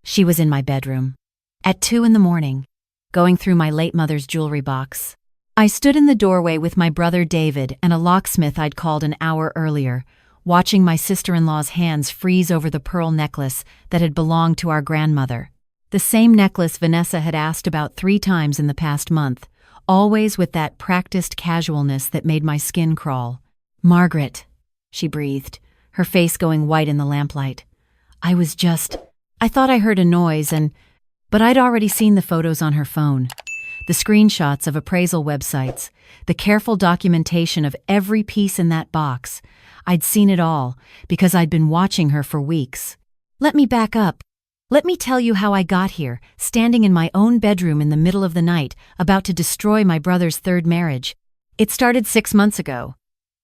She was in my bedroom. At 2 in the morning, going through my late mother's jewelry box. I stood in the doorway with my brother David and a locksmith I'd called an hour earlier, watching my sister-in-law's hands freeze over the pearl necklace that had belonged to our grandmother. The same necklace Vanessa had asked about 3 times in the past month, always with that practiced casualness that made my skin crawl. "Margaret," she breathed, her face going white in the lamplight. I thought I heard a noise but I'd already seen the photos on her phone. The screenshots of appraisal websites, the careful documentation of every piece in that box. I'd seen it all, because I'd been watching her for weeks. "Let me back up. Let me tell you how I got here, standing in my own bedroom in the middle of the night, about to destroy my brother's 3rd marriage. It started 6 months ago,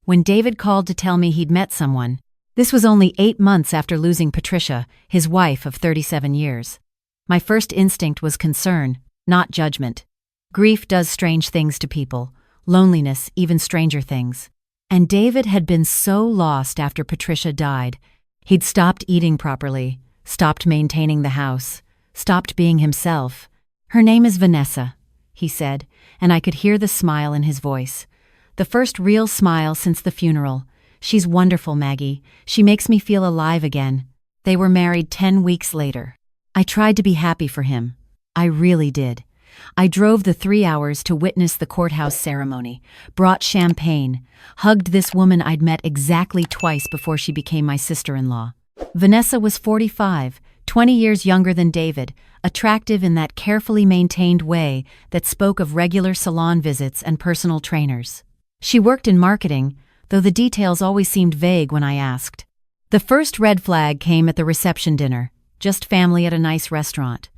when David called to tell me he'd met someone. This was only 8 months after losing Patricia, his wife of 37 years. My first instinct was concern, not judgment. Grief does strange things to people, loneliness, even stranger things. And David had been so lost after Patricia died. He'd stopped eating properly, stopped maintaining the house, stopped being himself. "Her name is Vanessa," he said, and I could hear the smile in his voice. "The first real smile since the funeral. She's wonderful, Maggie. She makes me feel alive again." They were married 10 weeks later. I tried to be happy for him. I really did. I drove the 3 hours to witness the courthouse ceremony, brought champagne, hugged this woman I'd met exactly twice before she became my sister-in-law. Vanessa was 45, 20 years younger than David, attractive in that carefully maintained way that spoke of regular salon visits and personal trainers. She worked in marketing, though the details always seemed vague when I asked. The first red flag came at the reception dinner, just family at a nice restaurant.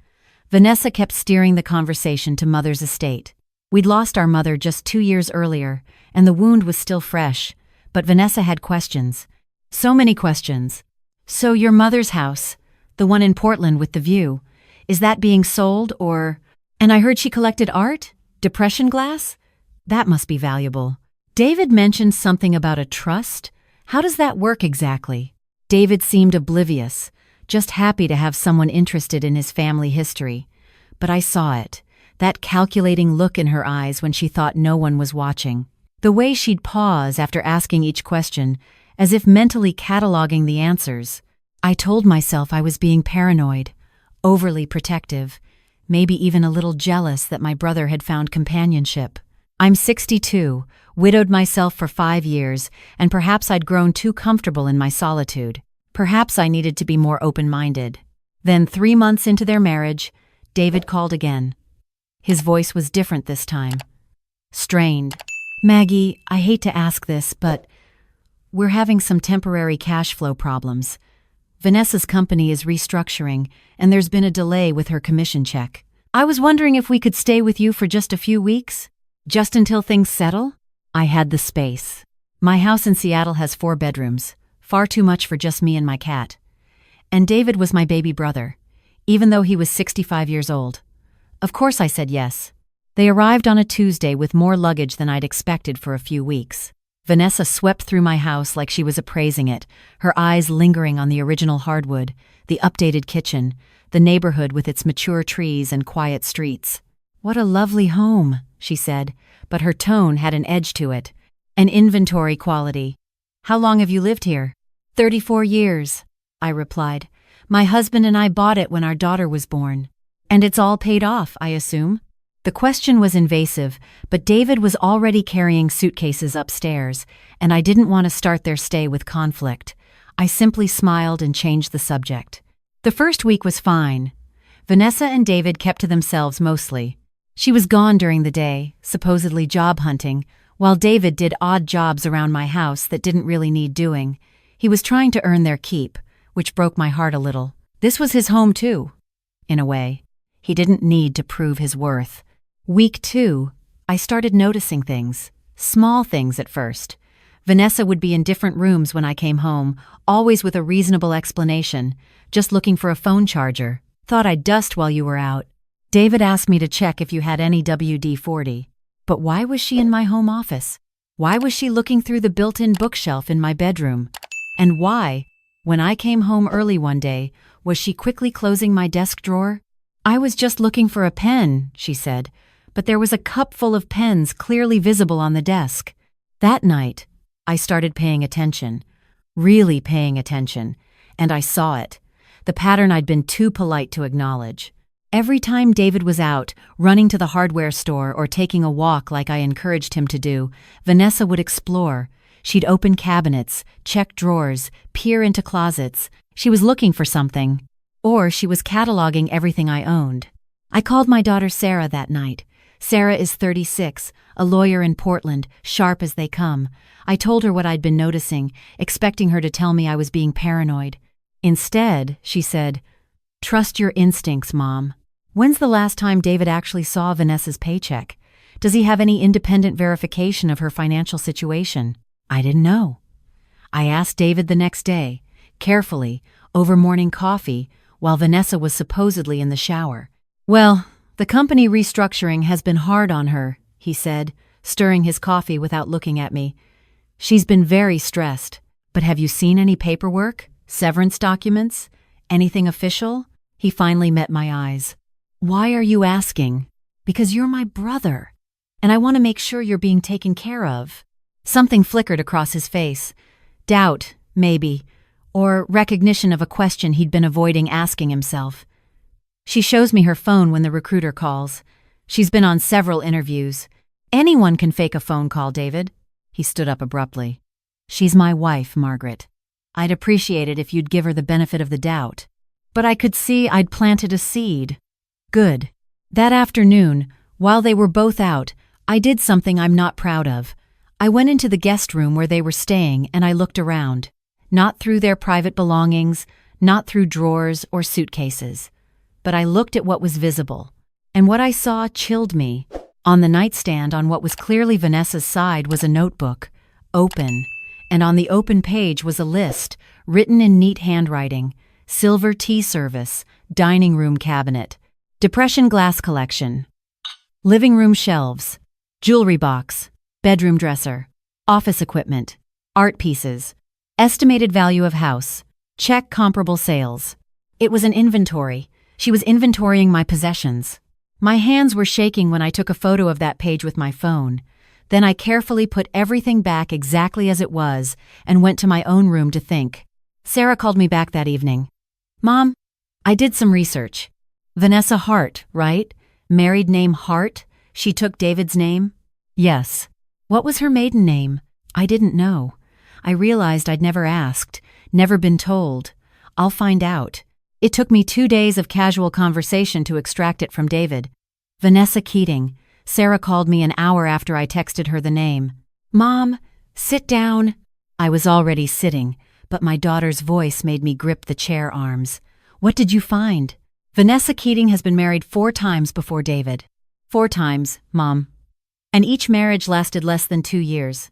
Vanessa kept steering the conversation to Mother's estate. We'd lost our mother just 2 years earlier, and the wound was still fresh, but Vanessa had questions. So many questions. "So your mother's house, the one in Portland with the view, is that being sold or— And I heard she collected art? Depression glass? That must be valuable. David mentioned something about a trust. How does that work exactly?" David seemed oblivious, just happy to have someone interested in his family history. But I saw it, that calculating look in her eyes when she thought no one was watching. The way she'd pause after asking each question, as if mentally cataloging the answers. I told myself I was being paranoid, overly protective, maybe even a little jealous that my brother had found companionship. I'm 62, widowed myself for 5 years, and perhaps I'd grown too comfortable in my solitude. Perhaps I needed to be more open-minded. Then 3 months into their marriage, David called again. His voice was different this time. Strained. "Maggie, I hate to ask this, but we're having some temporary cash flow problems. Vanessa's company is restructuring, and there's been a delay with her commission check. I was wondering if we could stay with you for just a few weeks? Just until things settle?" I had the space. My house in Seattle has 4 bedrooms, far too much for just me and my cat. And David was my baby brother, even though he was 65 years old. Of course I said yes. They arrived on a Tuesday with more luggage than I'd expected for a few weeks. Vanessa swept through my house like she was appraising it, her eyes lingering on the original hardwood, the updated kitchen, the neighborhood with its mature trees and quiet streets. "What a lovely home," she said, but her tone had an edge to it, an inventory quality. "How long have you lived here?" 34 years, I replied. "My husband and I bought it when our daughter was born." "And it's all paid off, I assume?" The question was invasive, but David was already carrying suitcases upstairs, and I didn't want to start their stay with conflict. I simply smiled and changed the subject. The first week was fine. Vanessa and David kept to themselves mostly. She was gone during the day, supposedly job hunting, while David did odd jobs around my house that didn't really need doing. He was trying to earn their keep, which broke my heart a little. This was his home too, in a way. He didn't need to prove his worth. Week 2, I started noticing things. Small things at first. Vanessa would be in different rooms when I came home, always with a reasonable explanation, just looking for a phone charger. "Thought I'd dust while you were out. David asked me to check if you had any WD-40. But why was she in my home office? Why was she looking through the built-in bookshelf in my bedroom? And why, when I came home early one day, Was she quickly closing my desk drawer? I was just looking for a pen, she said, but there was a cup full of pens clearly visible on the desk. That night, I started paying attention, really paying attention, and I saw it, the pattern I'd been too polite to acknowledge. Every time David was out, running to the hardware store or taking a walk like I encouraged him to do, Vanessa would explore. She'd open cabinets, check drawers, peer into closets. She was looking for something. Or she was cataloging everything I owned. I called my daughter Sarah that night. Sarah is 36, a lawyer in Portland, sharp as they come. I told her what I'd been noticing, expecting her to tell me I was being paranoid. Instead, she said, "Trust your instincts, Mom." When's the last time David actually saw Vanessa's paycheck? Does he have any independent verification of her financial situation? I didn't know. I asked David the next day, carefully, over morning coffee, while Vanessa was supposedly in the shower. "Well, the company restructuring has been hard on her," he said, stirring his coffee without looking at me. "She's been very stressed. But have you seen any paperwork? Severance documents? Anything official?" He finally met my eyes. "Why are you asking?" "Because you're my brother, and I want to make sure you're being taken care of." Something flickered across his face. Doubt, maybe, or recognition of a question he'd been avoiding asking himself. "She shows me her phone when the recruiter calls. She's been on several interviews. Anyone can fake a phone call, David." He stood up abruptly. "She's my wife, Margaret. I'd appreciate it if you'd give her the benefit of the doubt." But I could see I'd planted a seed. Good. That afternoon, while they were both out, I did something I'm not proud of. I went into the guest room where they were staying and I looked around. Not through their private belongings, not through drawers or suitcases. But I looked at what was visible. And what I saw chilled me. On the nightstand on what was clearly Vanessa's side was a notebook, open. And on the open page was a list, written in neat handwriting. Silver tea service, dining room cabinet, depression glass collection, living room shelves, jewelry box, bedroom dresser, office equipment, art pieces, estimated value of house, check comparable sales. It was an inventory. She was inventorying my possessions. My hands were shaking when I took a photo of that page with my phone. Then I carefully put everything back exactly as it was and went to my own room to think. Sarah called me back that evening. "Mom, I did some research. Vanessa Hart, right? Married name Hart? She took David's name?" "Yes." "What was her maiden name?" I didn't know. I realized I'd never asked, never been told. I'll find out. It took me 2 days of casual conversation to extract it from David. "Vanessa Keating." Sarah called me an hour after I texted her the name. "Mom, sit down." I was already sitting, but my daughter's voice made me grip the chair arms. "What did you find?" "Vanessa Keating has been married 4 times before David." 4 times, Mom. And each marriage lasted less than 2 years.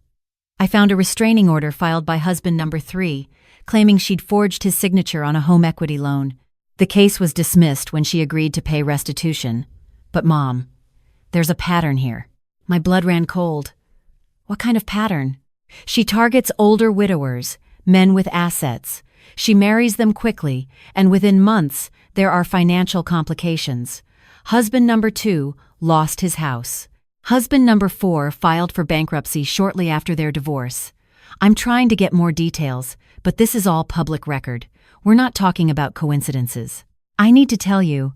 I found a restraining order filed by husband number 3, claiming she'd forged his signature on a home equity loan. The case was dismissed when she agreed to pay restitution. But Mom, there's a pattern here. My blood ran cold. "What kind of pattern?" "She targets older widowers, men with assets. She marries them quickly, and within months, there are financial complications. Husband number 2 lost his house. Husband number 4 filed for bankruptcy shortly after their divorce. I'm trying to get more details, but this is all public record. We're not talking about coincidences. I need to tell you,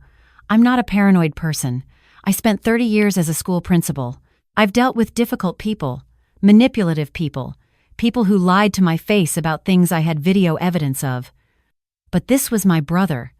I'm not a paranoid person. I spent 30 years as a school principal. I've dealt with difficult people, manipulative people, people who lied to my face about things I had video evidence of. But this was my brother,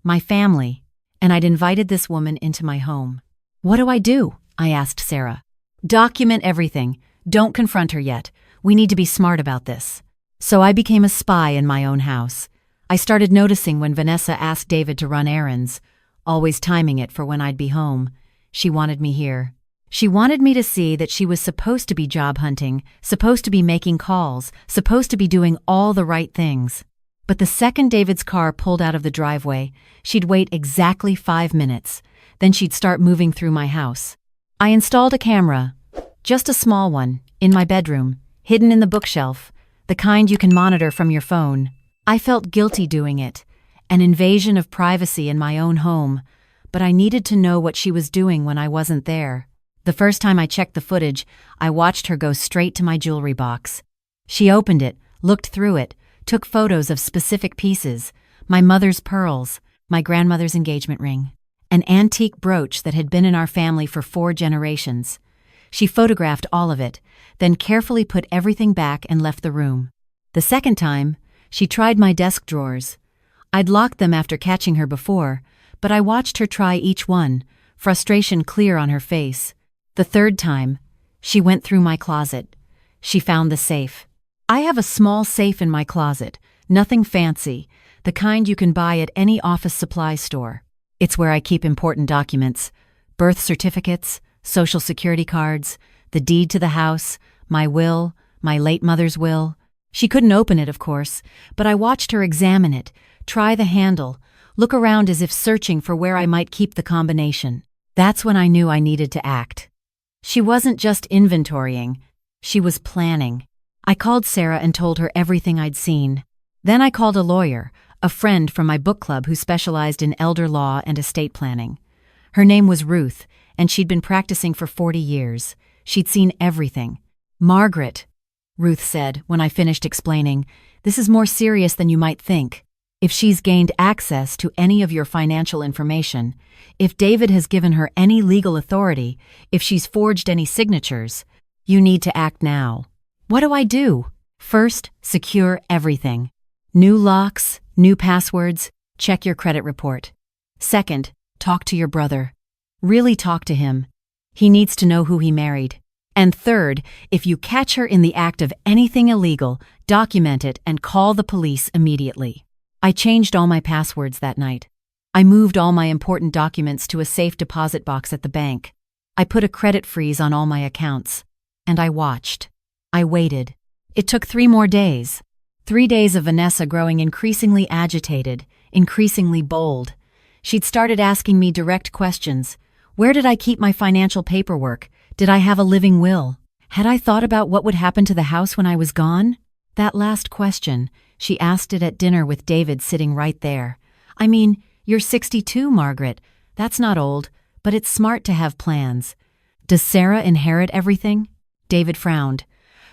my family, and I'd invited this woman into my home. "What do I do?" I asked Sarah. "Document everything. Don't confront her yet. We need to be smart about this." So I became a spy in my own house. I started noticing when Vanessa asked David to run errands, always timing it for when I'd be home. She wanted me here. She wanted me to see that she was supposed to be job hunting, supposed to be making calls, supposed to be doing all the right things. But the second David's car pulled out of the driveway, she'd wait exactly 5 minutes. Then she'd start moving through my house. I installed a camera, just a small one, in my bedroom, hidden in the bookshelf, the kind you can monitor from your phone. I felt guilty doing it. An invasion of privacy in my own home, but I needed to know what she was doing when I wasn't there. The first time I checked the footage, I watched her go straight to my jewelry box. She opened it, looked through it, took photos of specific pieces: my mother's pearls, my grandmother's engagement ring, an antique brooch that had been in our family for 4 generations. She photographed all of it, then carefully put everything back and left the room. The second time, she tried my desk drawers. I'd locked them after catching her before, but I watched her try each one, frustration clear on her face. The third time, she went through my closet. She found the safe. I have a small safe in my closet, nothing fancy, the kind you can buy at any office supply store. It's where I keep important documents: birth certificates, social security cards, the deed to the house, my will, my late mother's will. She couldn't open it, of course, but I watched her examine it, try the handle, look around as if searching for where I might keep the combination. That's when I knew I needed to act. She wasn't just inventorying, she was planning. I called Sarah and told her everything I'd seen. Then I called a lawyer, a friend from my book club who specialized in elder law and estate planning. Her name was Ruth, and she'd been practicing for 40 years. She'd seen everything. "Margaret," Ruth said when I finished explaining, "this is more serious than you might think. If she's gained access to any of your financial information, if David has given her any legal authority, if she's forged any signatures, you need to act now." What do I do? First, secure everything. New locks, new passwords, check your credit report. Second, talk to your brother. Really talk to him. He needs to know who he married. And third, if you catch her in the act of anything illegal, document it and call the police immediately. I changed all my passwords that night. I moved all my important documents to a safe deposit box at the bank. I put a credit freeze on all my accounts. And I watched. I waited. It took 3 more days. 3 days of Vanessa growing increasingly agitated, increasingly bold. She'd started asking me direct questions. Where did I keep my financial paperwork? Did I have a living will? Had I thought about what would happen to the house when I was gone? That last question, she asked it at dinner with David sitting right there. "I mean, you're 62, Margaret. That's not old, but it's smart to have plans. Does Sarah inherit everything?" David frowned.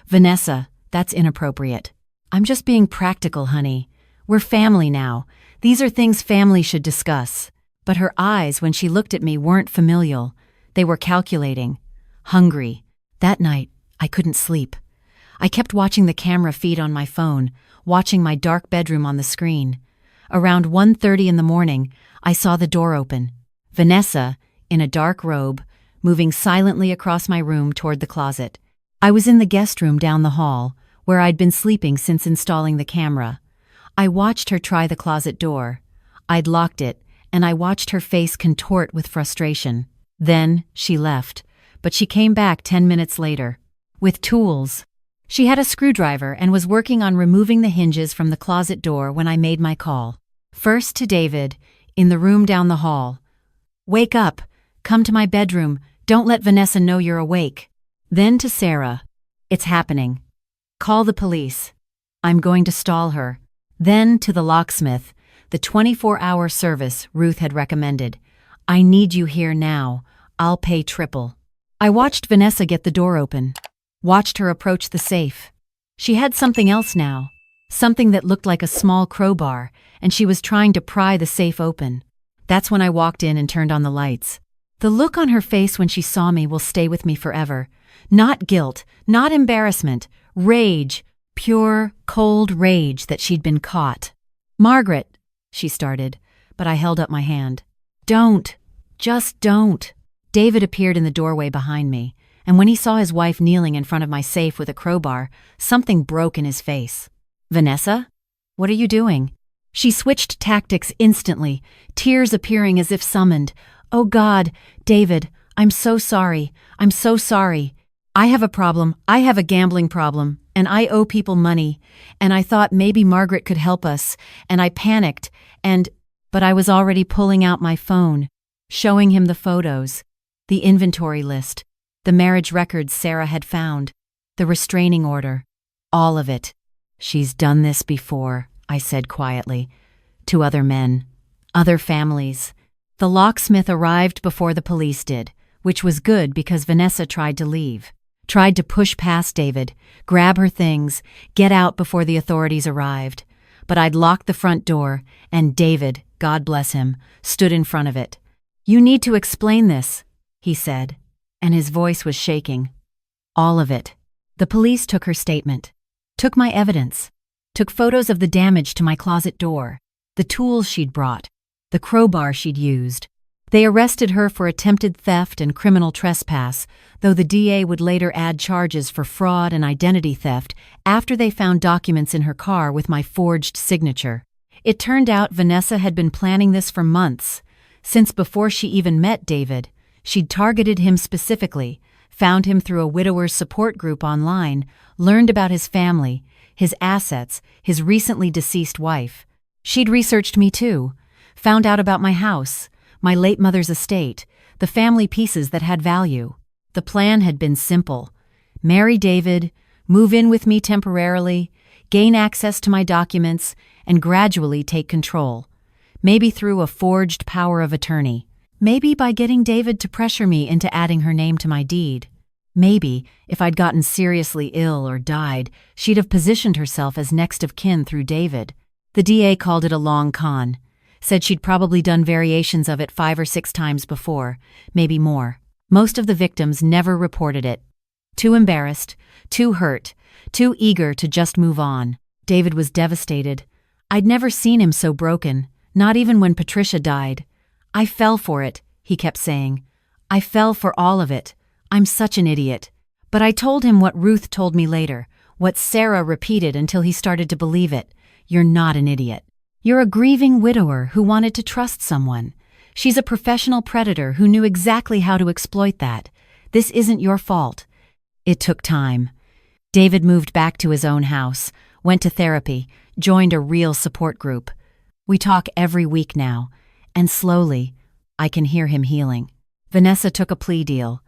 "Vanessa, that's inappropriate. I'm just being practical, honey. We're family now. These are things family should discuss." But her eyes, when she looked at me, weren't familial. They were calculating, hungry. That night, I couldn't sleep. I kept watching the camera feed on my phone, watching my dark bedroom on the screen. Around 1:30 in the morning, I saw the door open. Vanessa, in a dark robe, moving silently across my room toward the closet. I was in the guest room down the hall, where I'd been sleeping since installing the camera. I watched her try the closet door. I'd locked it, and I watched her face contort with frustration. Then she left, but she came back 10 minutes later, with tools. She had a screwdriver and was working on removing the hinges from the closet door when I made my call. First to David, in the room down the hall. "Wake up, come to my bedroom, don't let Vanessa know you're awake." Then to Sarah. "It's happening. Call the police. I'm going to stall her." Then to the locksmith, the 24-hour service Ruth had recommended. "I need you here now. I'll pay triple." I watched Vanessa get the door open, watched her approach the safe. She had something else now, something that looked like a small crowbar, and she was trying to pry the safe open. That's when I walked in and turned on the lights. The look on her face when she saw me will stay with me forever. Not guilt, not embarrassment, rage, pure, cold rage that she'd been caught. "Margaret," she started, but I held up my hand. "Don't. Just don't." David appeared in the doorway behind me, and when he saw his wife kneeling in front of my safe with a crowbar, something broke in his face. "Vanessa? What are you doing?" She switched tactics instantly, tears appearing as if summoned. "Oh God, David, I'm so sorry. I'm so sorry. I have a problem. I have a gambling problem, and I owe people money, and I thought maybe Margaret could help us, and I panicked, but I was already pulling out my phone, showing him the photos, the inventory list, the marriage records Sarah had found, the restraining order, all of it. "She's done this before," I said quietly. to other men, other families. The locksmith arrived before the police did, which was good because Vanessa tried to leave. Tried to push past David, grab her things, get out before the authorities arrived. But I'd locked the front door, and David, God bless him, stood in front of it. "You need to explain this," he said, and his voice was shaking. "All of it." The police took her statement, took my evidence, took photos of the damage to my closet door, the tools she'd brought, the crowbar she'd used. They arrested her for attempted theft and criminal trespass, though the DA would later add charges for fraud and identity theft after they found documents in her car with my forged signature. It turned out Vanessa had been planning this for months. Since before she even met David, she'd targeted him specifically, found him through a widower's support group online, learned about his family, his assets, his recently deceased wife. She'd researched me too, found out about my house, my late mother's estate, the family pieces that had value. The plan had been simple: marry David, move in with me temporarily, gain access to my documents, and gradually take control. Maybe through a forged power of attorney. Maybe by getting David to pressure me into adding her name to my deed. Maybe, if I'd gotten seriously ill or died, she'd have positioned herself as next of kin through David. The DA called it a long con. Said she'd probably done variations of it 5 or 6 times before, maybe more. Most of the victims never reported it. Too embarrassed, too hurt, too eager to just move on. David was devastated. I'd never seen him so broken, not even when Patricia died. "I fell for it," he kept saying. "I fell for all of it. I'm such an idiot." But I told him what Ruth told me later, what Sarah repeated until he started to believe it. "You're not an idiot. You're a grieving widower who wanted to trust someone. She's a professional predator who knew exactly how to exploit that. This isn't your fault." It took time. David moved back to his own house, went to therapy, joined a real support group. We talk every week now, and slowly, I can hear him healing. Vanessa took a plea deal.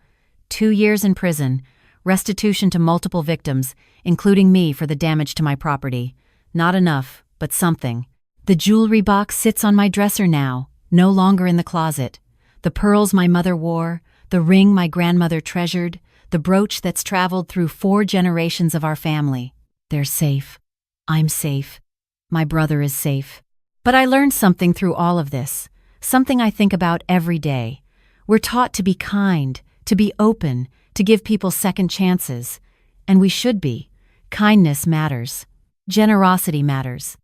2 years in prison, restitution to multiple victims, including me for the damage to my property. Not enough, but something. The jewelry box sits on my dresser now, no longer in the closet. The pearls my mother wore, the ring my grandmother treasured, the brooch that's traveled through 4 generations of our family. They're safe. I'm safe. My brother is safe. But I learned something through all of this, something I think about every day. We're taught to be kind, to be open, to give people second chances. And we should be. Kindness matters. Generosity matters.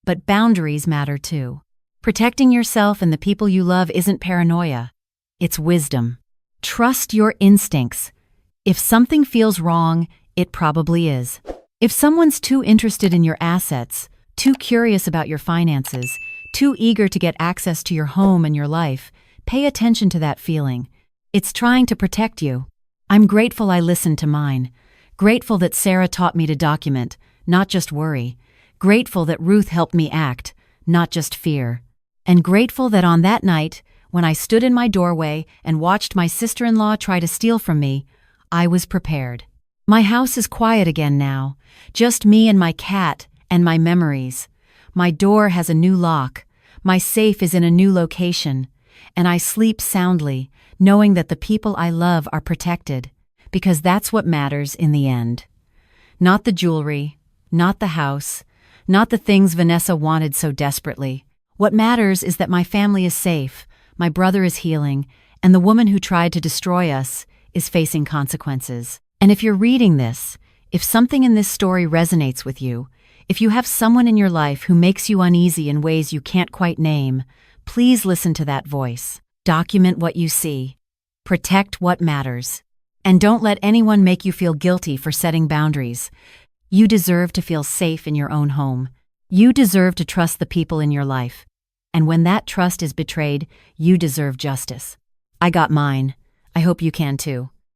But boundaries matter too. Protecting yourself and the people you love isn't paranoia. It's wisdom. Trust your instincts. If something feels wrong, it probably is. If someone's too interested in your assets, too curious about your finances, too eager to get access to your home and your life, pay attention to that feeling. It's trying to protect you. I'm grateful I listened to mine. Grateful that Sarah taught me to document, not just worry. Grateful that Ruth helped me act, not just fear. And grateful that on that night, when I stood in my doorway and watched my sister-in-law try to steal from me, I was prepared. My house is quiet again now, just me and my cat and my memories. My door has a new lock, my safe is in a new location, and I sleep soundly, knowing that the people I love are protected, because that's what matters in the end. Not the jewelry, not the house, not the things Vanessa wanted so desperately. What matters is that my family is safe, my brother is healing, and the woman who tried to destroy us is facing consequences. And if you're reading this, if something in this story resonates with you, if you have someone in your life who makes you uneasy in ways you can't quite name, please listen to that voice. Document what you see. Protect what matters. And don't let anyone make you feel guilty for setting boundaries. You deserve to feel safe in your own home. You deserve to trust the people in your life. And when that trust is betrayed, you deserve justice. I got mine. I hope you can too.